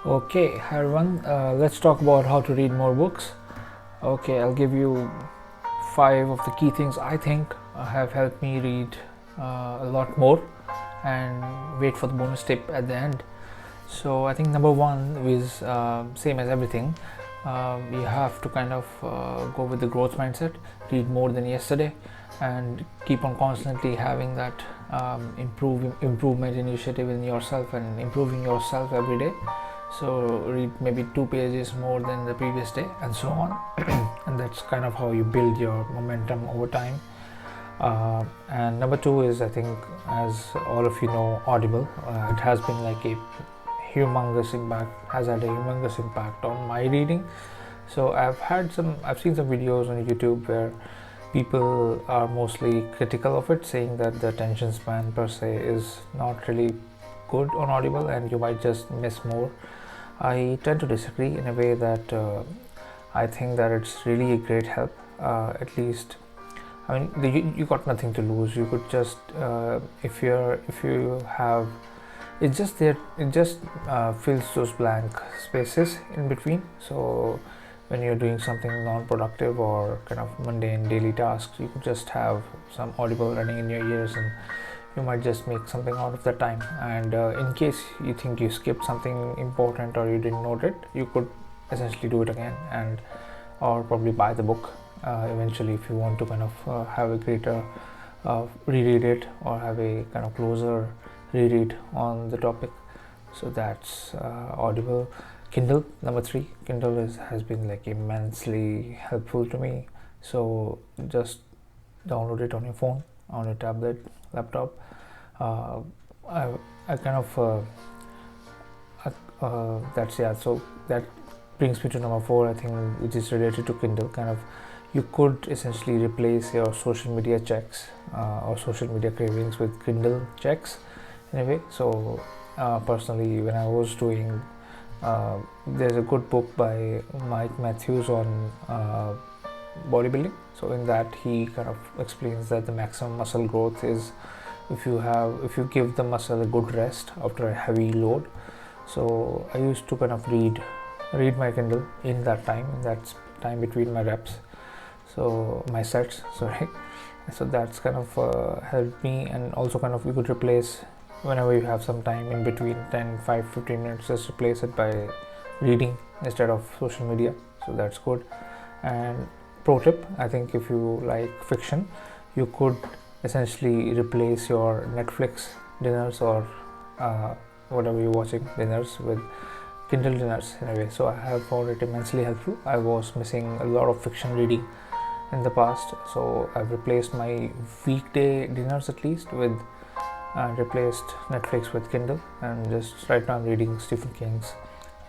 Okay, hi everyone. Let's talk about how to read more books. Okay, I'll give you five of the key things I think have helped me read a lot more, and wait for the bonus tip at the end. So I think number one is same as everything. You have to kind of go with the growth mindset, read more than yesterday, and keep on constantly having that improvement initiative in yourself and improving yourself every day. So read maybe 2 pages more than the previous day, and so on. And that's kind of how you build your momentum over time. And number two is, I think, as all of you know, Audible. It has been like a humongous impact, has had a humongous impact on my reading. So I've seen some videos on YouTube where people are mostly critical of it, saying that the attention span per se is not really good on Audible and you might just miss more. I tend to disagree in a way that I think that it's really a great help. At least, I mean, you got nothing to lose. You could just, if you have, it's just there. It just fills those blank spaces in between. So when you're doing something non-productive or kind of mundane daily tasks, you could just have some Audible running in your ears, and you might just make something out of that time. And in case you think you skipped something important or you didn't note it, you could essentially do it again, and or probably buy the book eventually if you want to kind of have a greater reread it, or have a kind of closer reread on the topic. So that's Audible. Kindle, number three. Kindle has been like immensely helpful to me. So just download it on your phone, on your tablet, laptop. uh, I, I kind of that's, yeah. So that brings me to number four, I think, which is related to Kindle. Kind of, you could essentially replace your social media checks or social media cravings with Kindle checks in a way. So personally, when I was doing, there's a good book by Mike Matthews on bodybuilding. So in that, he kind of explains that the maximum muscle growth is if you give the muscle a good rest after a heavy load. So I used to kind of read my Kindle in that time between my reps, so my sets, sorry. So that's kind of helped me. And also, kind of, you could replace, whenever you have some time in between, 10 5 15 minutes, just replace it by reading instead of social media. So that's good. And pro tip, I think, if you like fiction, you could essentially replace your Netflix dinners or whatever you're watching dinners with Kindle dinners in a way. So I have found it immensely helpful. I was missing a lot of fiction reading in the past, so I've replaced my weekday dinners at least with replaced Netflix with Kindle. And just right now I'm reading Stephen King's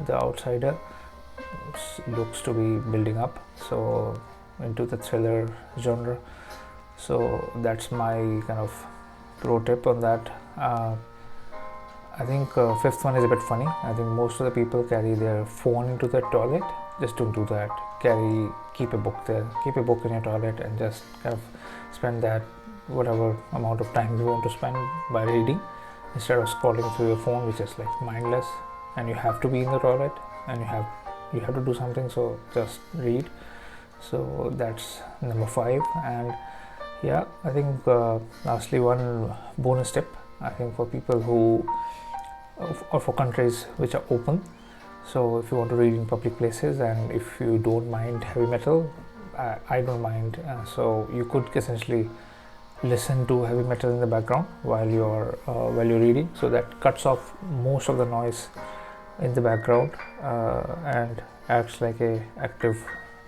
The Outsider. It looks to be building up, so into the thriller genre. So that's my kind of pro tip on that. I think fifth one is a bit funny. I think most of the people carry their phone into the toilet. Just don't do that. Keep a book there. Keep a book in your toilet and just kind of spend that whatever amount of time you want to spend by reading, instead of scrolling through your phone, which is like mindless. And you have to be in the toilet, and you have to do something. So just read. So that's number five. And yeah, I think lastly, one bonus tip, I think, for people who, or for countries which are open. So if you want to read in public places, and if you don't mind heavy metal, I don't mind. So you could essentially listen to heavy metal in the background while you're reading. So that cuts off most of the noise in the background and acts like a active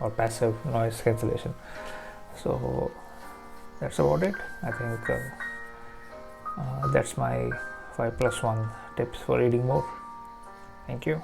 or passive noise cancellation. So that's about it. I think that's my 5+1 tips for reading more. Thank you.